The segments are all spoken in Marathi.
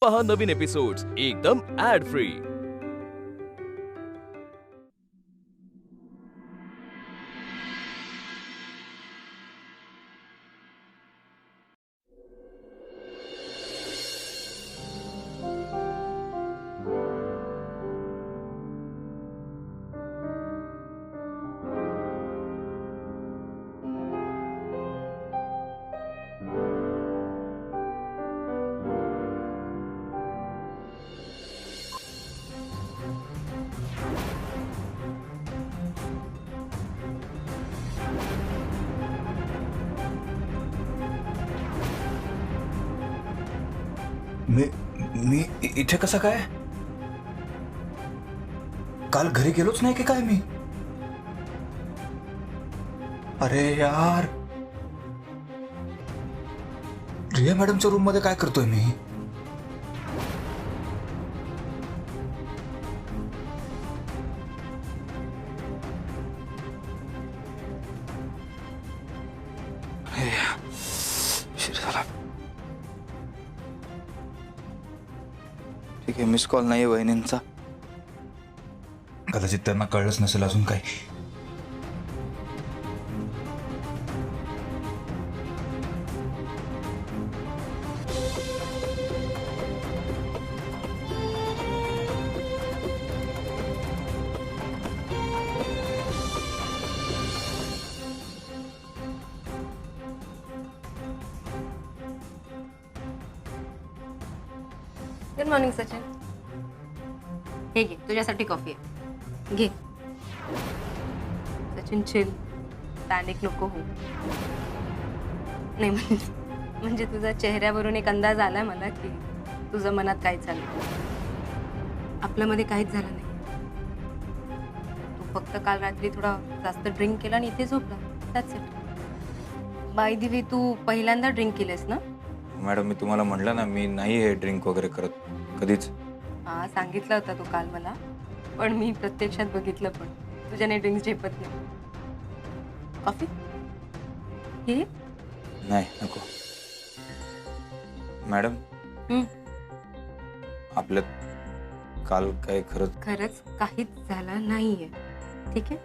पहा नवीन एपिसोड्स एकदम ऍड फ्री। मी मी इथे कसा काय? काल घरी गेलोच नाही की काय मी? अरे यार, रिया मॅडमच्या रूम मध्ये काय करतोय मी? ठीक आहे, मिस कॉल नाहीये वहिनींचा. कदाचित त्यांना कळलंच नसेल अजून काही. Good morning Sachin. हे घे, तुझ्यासाठी कॉफी आहे. घे. सचिन चिल, पॅनिक नको हो. नाही म्हणजे तुझ्या चेहऱ्यावरून एक अंदाज आलाय मला की तुझं मनात काय चाललं. आपल्यामध्ये काहीच झालं नाही. तू फक्त काल रात्री थोडा जास्त ड्रिंक केला आणि इथे झोपला. That's it. By the way, तू पहिल्यांदा ड्रिंक केलेस ना? मॅडम, मी तुम्हाला म्हटलं ना, मी नाही हे ड्रिंक वगैरे करत कधीच. हां, सांगितलं होतं तू काल मला, पण मी प्रत्यक्षात बघितलं पण तुझ्याने ड्रिंक्स झेपत नाही. कॉफी हे? नाही, नको. मॅडम, आपल्यात काल काय खरंच काहीच झालं नाहीये, ठीक आहे?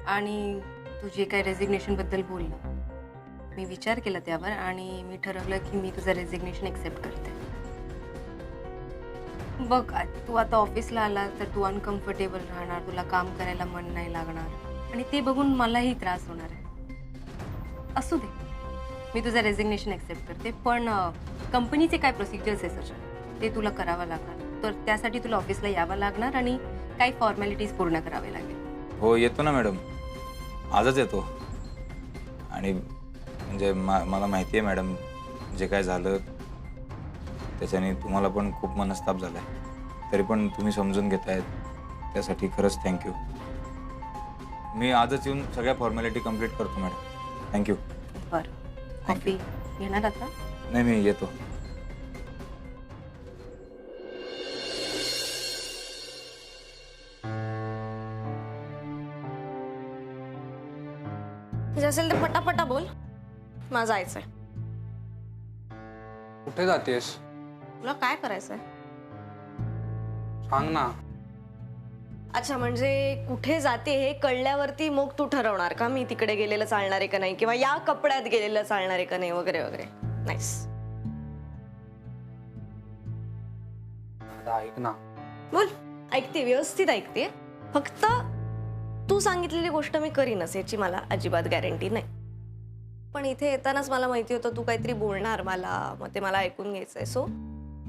आणि तू जे काय रेझिग्नेशन बद्दल बोललं, मी विचार केला त्यावर आणि मी ठरवलं की मी तुझं रेझिग्नेशन एक्सेप्ट करते. बघ, तू आता ऑफिसला आला तर तू अनकम्फर्टेबल राहणार, तुला काम करायला मन नाही लागणार आणि ते बघून मलाही त्रास होणार आहे. असू दे, मी तुझं रेझिग्नेशन एक्सेप्ट करते, पण कंपनीचे काय प्रोसिजर्स आहे सचिन, ते तुला करावं लागणार. तर त्यासाठी तुला ऑफिसला यावं लागणार आणि काही फॉर्मॅलिटीज पूर्ण करावे लागेल. हो, येतो ना मॅडम, आजच येतो. आणि म्हणजे मला माहिती आहे मॅडम, जे काय झालं त्याच्याने तुम्हाला पण खूप मनस्ताप झाला आहे. तरी पण तुम्ही समजून घेतायत, त्यासाठी खरंच थँक्यू. मी आजच येऊन सगळ्या फॉर्मॅलिटी कंप्लीट करतो मॅडम. थँक्यू. बरं, कॉफी घेणार आता? नाही, मी येतो. जे असेल ते पटापटा बोल, मला जायचंय. कुठे जातेस? तुला काय करायचंय? सांग ना. अच्छा, म्हणजे कुठे जाते हे कळल्यावरती मग तू ठरवणार का मी तिकडे गेलेलं चालणार आहे का नाही, किंवा या कपड्यात गेलेलं चालणार आहे का नाही, वगैरे वगैरे. नाईस. ऐक ना. बोल, ऐकते, व्यवस्थित ऐकते. फक्त तू सांगितलेली गोष्ट मी करीनच याची मला अजिबात गॅरंटी नाही. पण इथे येतानाच मला माहिती होतं तू काहीतरी बोलणार मला, मग ते मला ऐकून घ्यायचंय. सो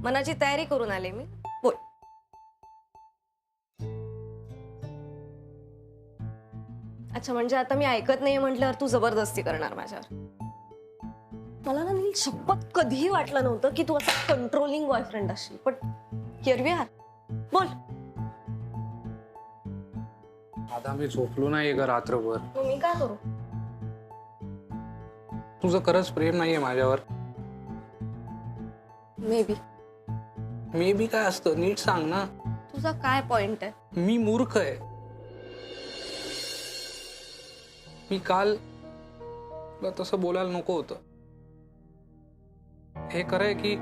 मनाची तयारी करून आले मी. बोल. अच्छा, म्हणजे आता मी ऐकत नाही म्हटल्यावर तू जबरदस्ती करणार माझ्यावर? मला ना नील शपथ कधीही वाटलं नव्हतं की तू असा कंट्रोलिंग बॉयफ्रेंड असशील, पण हिअर वी आर. बोल. आता मी झोपलो नाहीये का रात्रभर? मग मी काय करू? तुझं खरंच प्रेम नाहीये माझ्यावर? May be. मे बी काय असतं, नीट सांग ना. तुझा काय पॉइंट आहे? मी मूर्ख आहे. मी काल तसं बोलायला नको होतं. हे खरंय की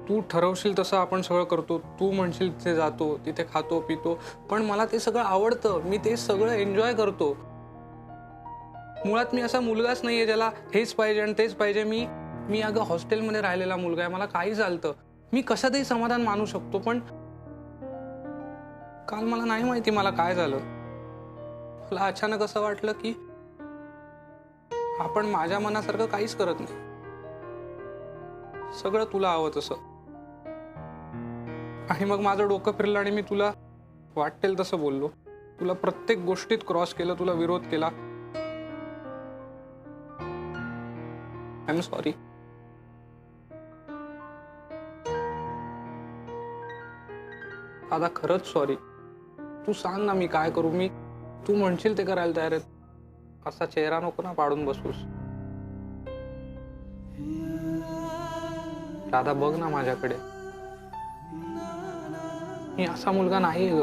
तू ठरवशील तसं आपण सगळं करतो, तू म्हणशील तिथे जातो, तिथे खातो पितो, पण मला ते सगळं आवडतं, मी ते सगळं एन्जॉय करतो. मुळात मी असा मुलगाच नाहीये ज्याला हेच पाहिजे आणि तेच पाहिजे. मी अगं हॉस्टेलमध्ये राहिलेला मुलगा आहे, मला काही चालतं, मी कशातही समाधान मानू शकतो. पण काल मला नाही माहिती मला काय झालं. मला अचानक असं वाटलं की आपण माझ्या मनासारखं काहीच करत नाही, सगळं तुला हवं तसं. आणि मग माझं डोकं फिरलं आणि मी तुला वाटेल तसं बोललो, तुला प्रत्येक गोष्टीत क्रॉस केलं, तुला विरोध केला. I am sorry. दादा खरंच सॉरी. तू सांग ना मी काय करू. मी तू म्हणशील ते करायला तयार आहे. असा चेहरा नको ना पाडून बसूस. दादा बघ ना माझ्याकडे, मी असा मुलगा नाही ग.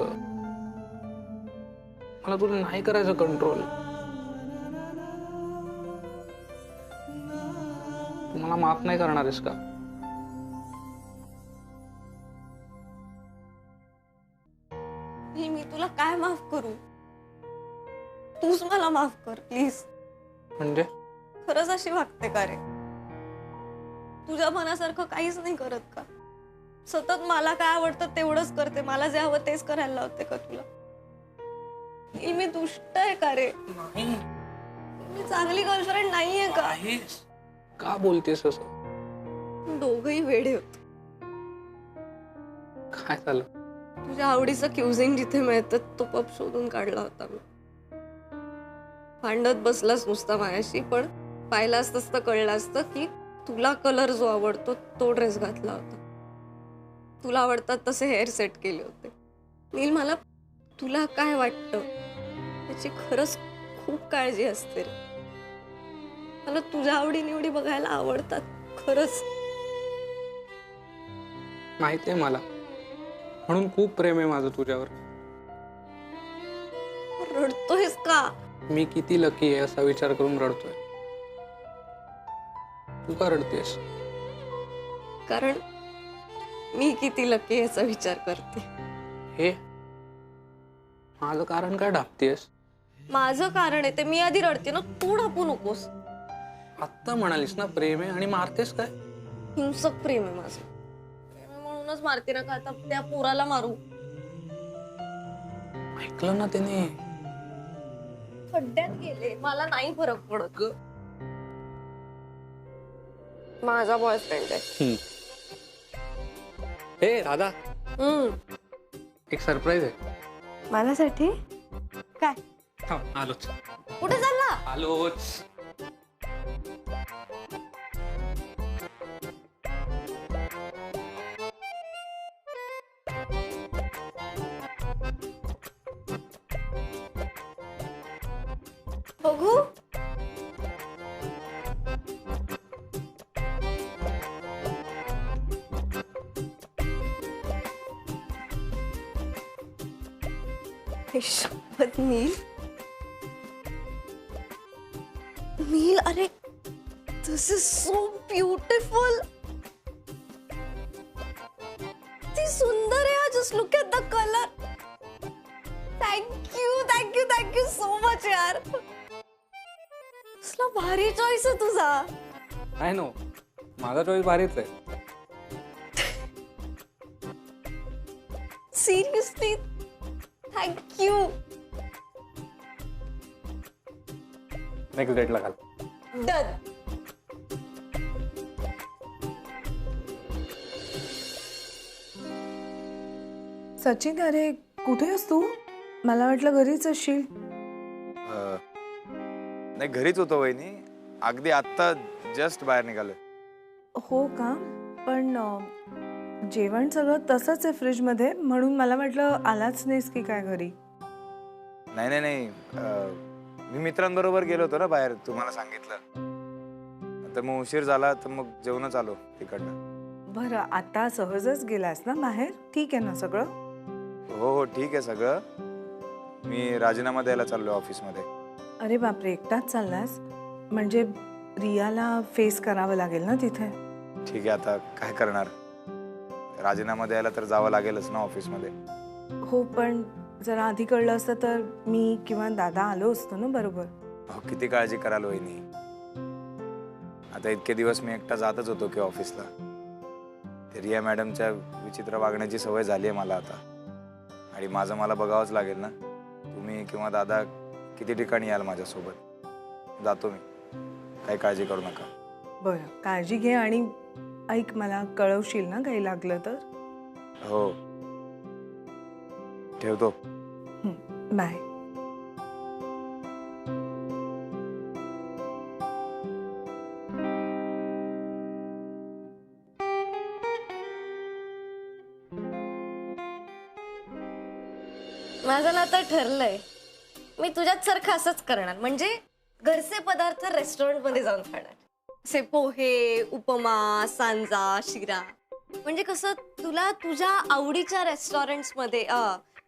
मला तुला नाही करायचं कंट्रोल. तू मला माफ नाही करणार आहेस का? मी तुला काय माफ करू? तूच मला माफ कर प्लीज. म्हणजे खरंच अशी वागते का रे? तुझ्या मनासारखं काहीच नाही करत का? सतत मला काय आवडतं तेवढंच करते, मला जे हवं तेच करायला लावते का तुला? मी दुष्ट आहे का रे? नाही. मी चांगली गर्लफ्रेंड नाहीये का? का बोलतेस असं? दोघही वेडे होत. काय झालं? तुझ्या आवडीचं क्युझिंग जिथे मिळतं तो पब शोधून काढला होता मी. भांडत बसलास नुसता माझ्याशी, पण पाहिलं असतं तर कळलं असतं की तुला कलर जो आवडतो तो ड्रेस घातला होता, तुला आवडतात तसे हेअर सेट केले होते. नील, मला तुला काय वाटतं त्याची खरंच खूप काळजी असते रे. मला तुझ्या आवडी निवडी बघायला आवडतात खरंच. माहितीये मला, म्हणून खूप प्रेम आहे माझं तुझ्यावर. रडतोयस का? मी किती लकी आहे असा विचार करून रडतोय. तू का रडतेस? कारण मी किती लकी याचा विचार करते. हे माझं कारण काय ढापतेस? माझं कारण आहे ते मी आधी रडते ना, तू ढापू नकोस. आत्ता म्हणालीस ना प्रेम आहे आणि मारतेस काय? हिंसक प्रेम आहे माझं. प्रेम आहे म्हणूनच मारते ना, का आता त्या पोराला मारू? ऐकलं ना त्याने? खड्ड्यात गेले, मला नाही फरक पडत. माझा बॉयफ्रेंड आहे. हे राधा, एक सरप्राईज आहे. माझ्यासाठी काय? आलोच. कुठे चालला? आलोच. बघू. शपथ नील, नील, अरे दिस इज सो ब्युटिफुल. ती सुंदर आहे. Just look at the colour. Thank you thank you thank you so much यार. कसला भारी चॉईस आहे तुझा. आय नो, माझा चॉईस भारीच आहे. Seriously thank you. नेक्स्ट डेटला घाल. डन. सचिन, अरे कुठे आहेस तू? मला वाटलं घरीच असशील. नाही, घरीच होतो वहिनी. अगदी आत्ता जस्ट बाहेर निघालोय. हो का? पण जेवण सगळं तसंच आहे फ्रीजमध्ये, म्हणून मला वाटलं आलाच नाहीस की काय घरी. नाही नाही नाही, मी मित्रांबरोबर गेलो होतो ना बाहेर, तुम्हाला सांगितलं. तर मग उशीर झाला तर मग जेवणच आलो तिकडनं. बरं, आता सहजच गेलास ना बाहेर? ठीक आहे ना सगळं? हो हो ठीक आहे सगळं. मी राजीनामा द्यायला चाललोय ऑफिसमध्ये. अरे बापरे, एकटाच चाललास? म्हणजे रियाला फेस करावं लागेल ना तिथे. ठीक आहे, आता काय करणार. राजीनामा द्यायला तर जावं लागेलच ना ऑफिसमध्ये. हो, पण जरा आधी कळलं असतं तर मी किंवा दादा आलो असतो ना बरोबर. अहो किती काळजी कराल वहिनी. आता इतके दिवस मी एकटा जातच होतो की ऑफिसला. ते रिया मॅडमच्या विचित्र वागण्याची सवय झाली आहे मला आता. आणि माझं मला बघावंच लागेल ना. तुम्ही किंवा दादा किती ठिकाणी याल माझ्यासोबत. जातो मी, काही काळजी करू नका. बरं, काळजी घे आणि ऐक, मला कळवशील ना काही लागलं तर. हो, ठेवतो. बाय. माझं ना आता ठरलंय, मी तुझ्यात सारखं असंच करणार. म्हणजे घरचे पदार्थ रेस्टॉरंटमध्ये जाऊन खाणार. असे पोहे, उपमा, सांजा, शिरा. म्हणजे कसं तुला तुझ्या आवडीच्या रेस्टॉरंट्समध्ये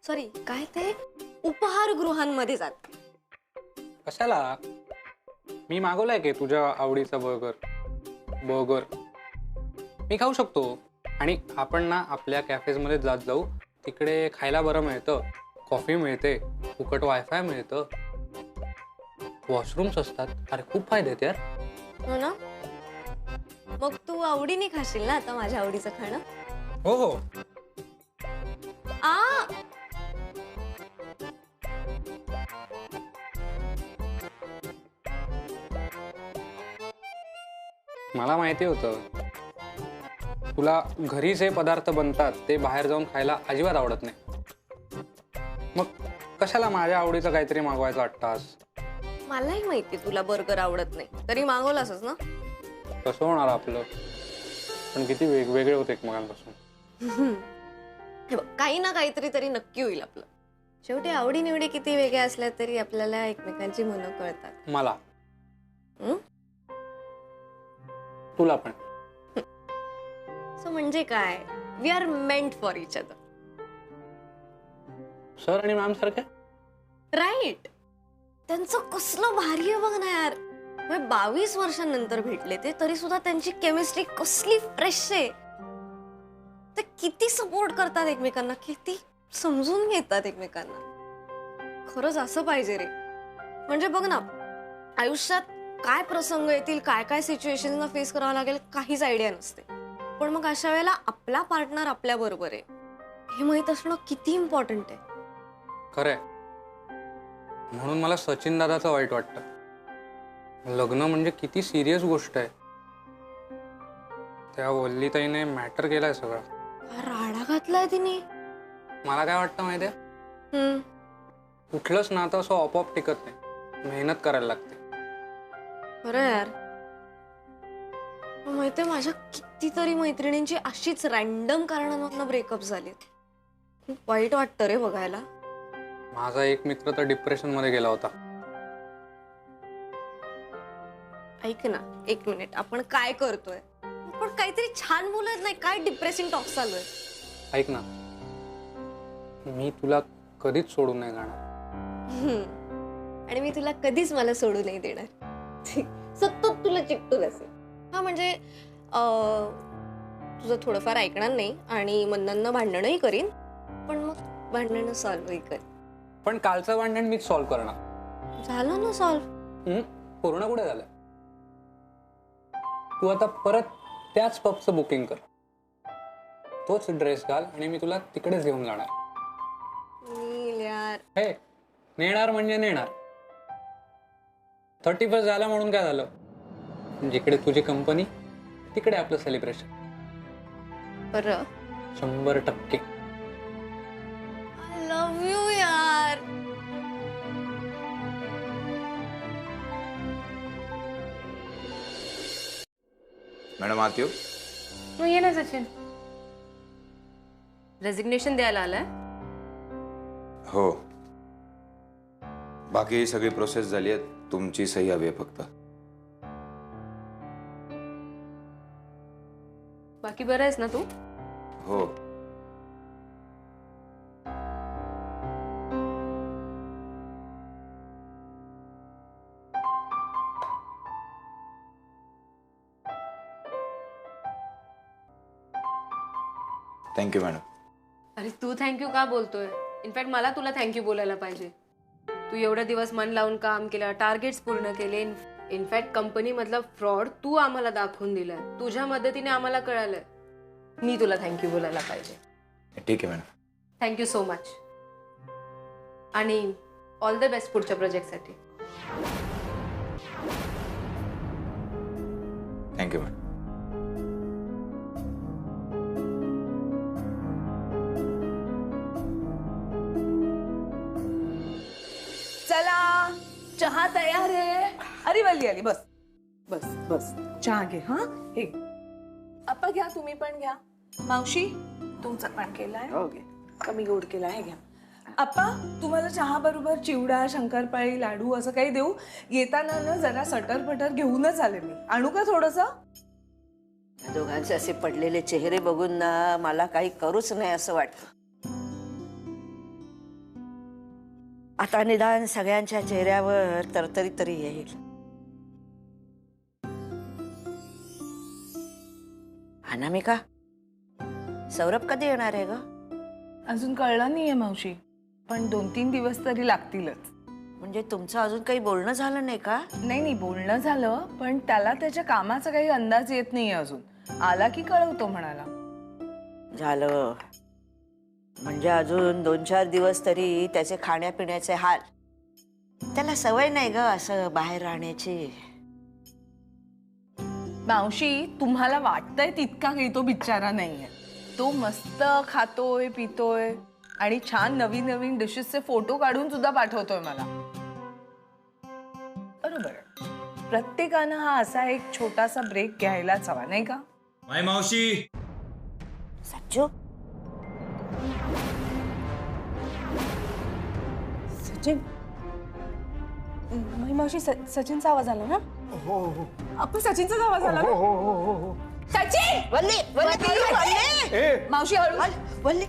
सॉरी काय ते उपहारगृहांमध्ये जात. कशाला? मी मागवलाय की तुझ्या आवडीचा बर्गर मी खाऊ शकतो. आणि आपण ना आपल्या कॅफेजमध्ये जात जाऊ. तिकडे खायला बरं मिळतं, कॉफी मिळते, फुकट वायफाय मिळतं, वॉशरूम्स असतात. अरे खूप फायदे आहेत यार. हो ना? मग तू आवडीने खाशील ना आता माझ्या आवडीचं खाणं? हो हो. आ मला माहिती होतं तुला घरी जे पदार्थ बनतात ते बाहेर जाऊन खायला अजिबात आवडत नाही. मग कशाला माझ्या आवडीचं काहीतरी मागवायचं वाटतास? मलाही माहिती तुला बर्गर आवडत नाही, तरी मागवलासच ना. कसं होणार आपलं? पण किती वेगवेगळे होते एकमेकांपासून. हे बघ, काही ना काहीतरी तरी नक्की होईल आपलं. शेवटी आवडी निवडी किती वेगळ्या असल्या तरी आपल्याला एकमेकांची मनं कळतात. मला हं? तुला पण. सो म्हणजे काय, we are meant for each other. Sir आणि मॅम सारखे. राईट. त्यांचं कसलं भारी आहे बघ ना यार. 22 वर्षांनंतर भेटले ते, तरी सुद्धा त्यांची केमिस्ट्री कसली फ्रेश आहे. ते किती सपोर्ट करतात एकमेकांना, किती समजून घेतात एकमेकांना. खरंच असं पाहिजे रे. म्हणजे बघ ना, आयुष्यात काय प्रसंग येतील, काय काय सिच्युएशनना फेस करावं लागेल काहीच आयडिया नसते. पण मग अशा वेळेला आपला पार्टनर आपल्या बरोबर आहे हे माहित असणं किती इम्पॉर्टंट आहे. खरंय. म्हणून मला सचिन दादाचं वाईट वाटतं. लग्न म्हणजे किती सिरियस गोष्ट आहे. त्या वल्लीताईने मॅटर केलाय सगळं. राडा घातलाय तिने. मला काय वाटतं माहितीये, कुठलंच नातं असं आपोआप टिकत नाही, मेहनत करायला लागते. बरं यार. माहितीये माझ्या कितीतरी मैत्रिणींची अशीच रॅन्डम कारणांमधनं ब्रेकअप झालीत. खूप वाईट वाटतं रे बघायला. माझा एक मित्र तर डिप्रेशन मध्ये गेला होता. ऐक ना, एक मिनिट, आपण काय करतोय? आपण काहीतरी छान बोलत नाही, काय डिप्रेसिंग टॉक चालू आहे? ऐक ना, मी तुला कधीच सोडून नाही जाणार. आणि मी तुला कधीच मला सोडू नाही देणार. सतत तुला चिकटून असेल. हा म्हणजे तुझं थोडंफार ऐकणार नाही आणि मनांना भांडणही करीन, पण मग भांडणं सॉल्व्हही करीन. पण कालचं भांडण मीच सॉल्व्ह करणार. झालं ना सॉल्व्ह? पूर्ण कुठे झालं? तू आता परत त्याच पबचं बुकिंग कर, तोच ड्रेस घाल आणि मी तुला तिकडेच घेऊन जाणार. यार हे नेणार म्हणजे नेणार. 31 झालं म्हणून काय झालं? जिकडे तुझी कंपनी तिकडे आपलं सेलिब्रेशन. बरं, 100%. आय लव्ह यू यार. मॅडम आत येऊ? तू ये ना सचिन. रेजिग्नेशन द्यायला आलाय? हो, बाकी सगळी प्रोसेस झाली आहे. तुमची सही हवी आहे फक्त. बाकी बरं आहेस ना तू? हो. Thank you madam. अरे तू थँक्यू का बोलतोय? इनफॅक्ट मला तुला थँक्यू बोलायला पाहिजे. तू एवढे दिवस मन लावून काम केलं, टार्गेट्स पूर्ण केले. इनफॅक्ट कंपनीमधला फ्रॉड तू आम्हाला दाखवून दिलाय. तुझ्या मदतीने आम्हाला कळालंय. मी तुला थँक्यू बोलायला पाहिजे. ठीक आहे मॅडम. Thank you so much. आणि ऑल द बेस्ट पुढच्या प्रोजेक्टसाठी. Thank you madam. चला चहा तयार आहे. अरे वल्ली आली. बस बस बस चहा घे. हा हे आपा घ्या, तुम्ही पण घ्या. मावशी तुमचा पण केलाय. कमी गोड केलाय. हे घ्या. आप्पा तुम्हाला चहा बरोबर चिवडा, शंकरपाळी, लाडू असं काही देऊ? येताना ना जरा सटरपटर घेऊनच आले मी. आणू का थोडस? दोघांचे असे पडलेले चेहरे बघून ना मला काही करूच नाही असं वाटतं. आता निदान सगळ्यांच्या चेहऱ्यावर तरतरी तरी येईल. अनामिका, सौरभ कधी येणार आहे ग? अजून कळलं नाहीये मावशी, पण 2-3 दिवस तरी लागतीलच. म्हणजे तुमचं अजून काही बोलणं झालं नाही का? नाही बोलणं झालं, पण त्याला त्याच्या कामाचा काही अंदाज येत नाहीये अजून. आला की कळवतो म्हणाला. झालं म्हणजे अजून 2-4 दिवस तरी त्याचे खाण्यापिण्याचे हाल. त्याला सवय नाही ग असं बाहेर राहण्याची. मावशी तुम्हाला वाटतंय तितका काही तो बिचारा नाहीये. तो मस्त खातोय, पितोय आणि छान नवीन नवीन डिशेसचे फोटो काढून सुद्धा पाठवतोय मला. बरोबर, प्रत्येकानं हा असा एक छोटासा ब्रेक घ्यायलाच हवा, नाही का? माय मावशी. सच्चू, सचिन, मावशी सचिनचा आवाज आला ना? हो हो. आपण सचिनचाच आवाज आला ना? हो हो हो हो. सचिन! वल्ली वल्ली वल्ली मावशी हळू. वल्ली.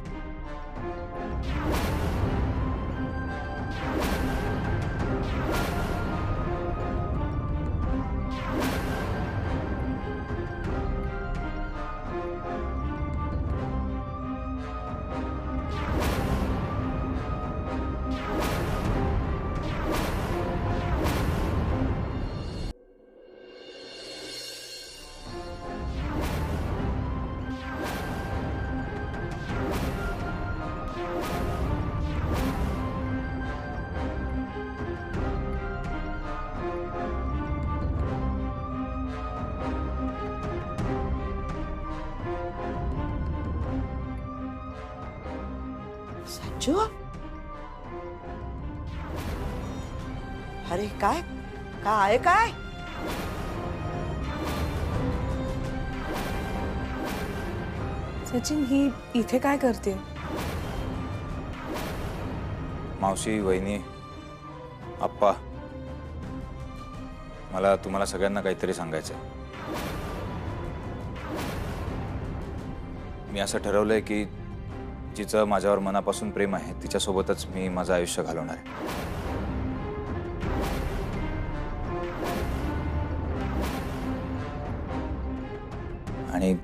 सच्चू, अरे काय काय काय? सचिन ही इथे काय करते? मावशी, वहिनी, आप्पा, मला तुम्हाला सगळ्यांना काहीतरी सांगायचंय. मी असं ठरवलंय की जिचं माझ्यावर मनापासून प्रेम आहे तिच्यासोबतच मी माझं आयुष्य घालवणार आहे. आणि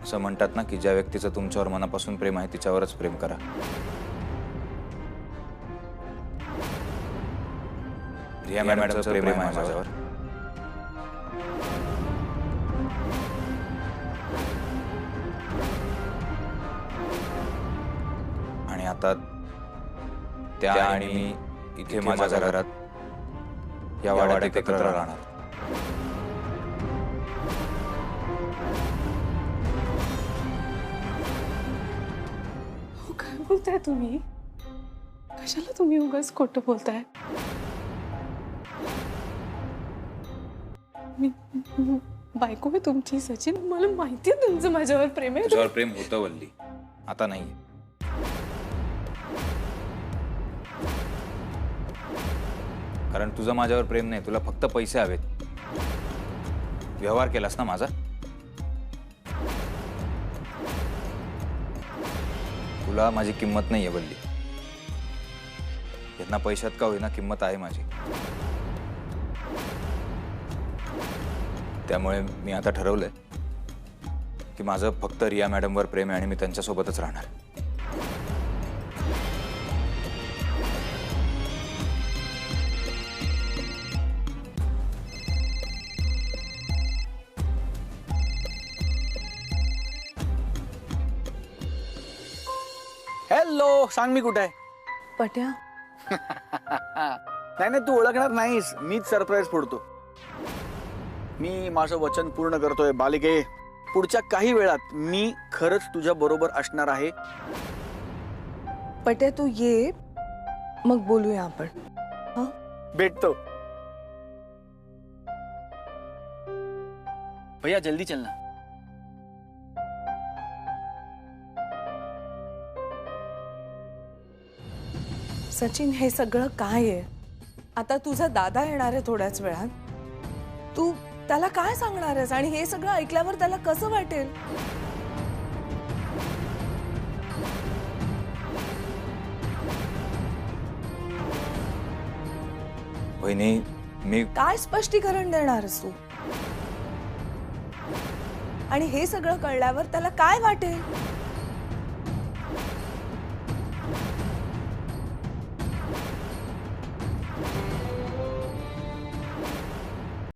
असं म्हणतात ना की ज्या व्यक्तीचं तुमच्यावर मनापासून प्रेम आहे तिच्यावरच प्रेम करा. रिया मॅडमचं प्रेम आहे माझ्यावर. आणि आता त्या आणि मी इथे माझ्या घरात या वाड्यात एकत्र राहणार. काय बोलताय तुम्ही? कशाला तुम्ही उगाच खोटं बोलताय? मी बायको आहे तुमची सचिन. मला माहिती आहे तुमचं माझ्यावर प्रेम आहे. तुझ्यावर प्रेम होतं वल्ली, आता नाही. कारण तुझं माझ्यावर प्रेम नाही, तुला फक्त पैसे हवेत. व्यवहार केलास ना माझा. तुला माझी किंमत नाहीये वल्ली. यांना पैशात का होईना किंमत आहे माझी. त्यामुळे मी आता ठरवलंय की माझं फक्त रिया मॅडमवर प्रेम आहे आणि मी त्यांच्यासोबतच राहणार. हॅलो, सांग मी कुठे आहे? पट्या नाही नाही, तू ओळखणार नाहीस. मीच सरप्राईज फोडतो. मी माझं वचन पूर्ण करतोय बालिके. पुढच्या काही वेळात मी खरंच तुझ्या बरोबर असणार आहे. पट्या तू ये, मग बोलूया आपण. हा भेटतो. भैया जल्दी चलना. सचिन, हे सगळं काय आहे? आता तुझा दादा येणार आहे थोड्याच वेळात. तू त्याला काय सांगणार आहेस आणि हे सगळं ऐकल्यावर त्याला कसं वाटेल? वहिनी, मी काय स्पष्टीकरण देणारस तू? आणि हे सगळं कळल्यावर त्याला काय वाटेल?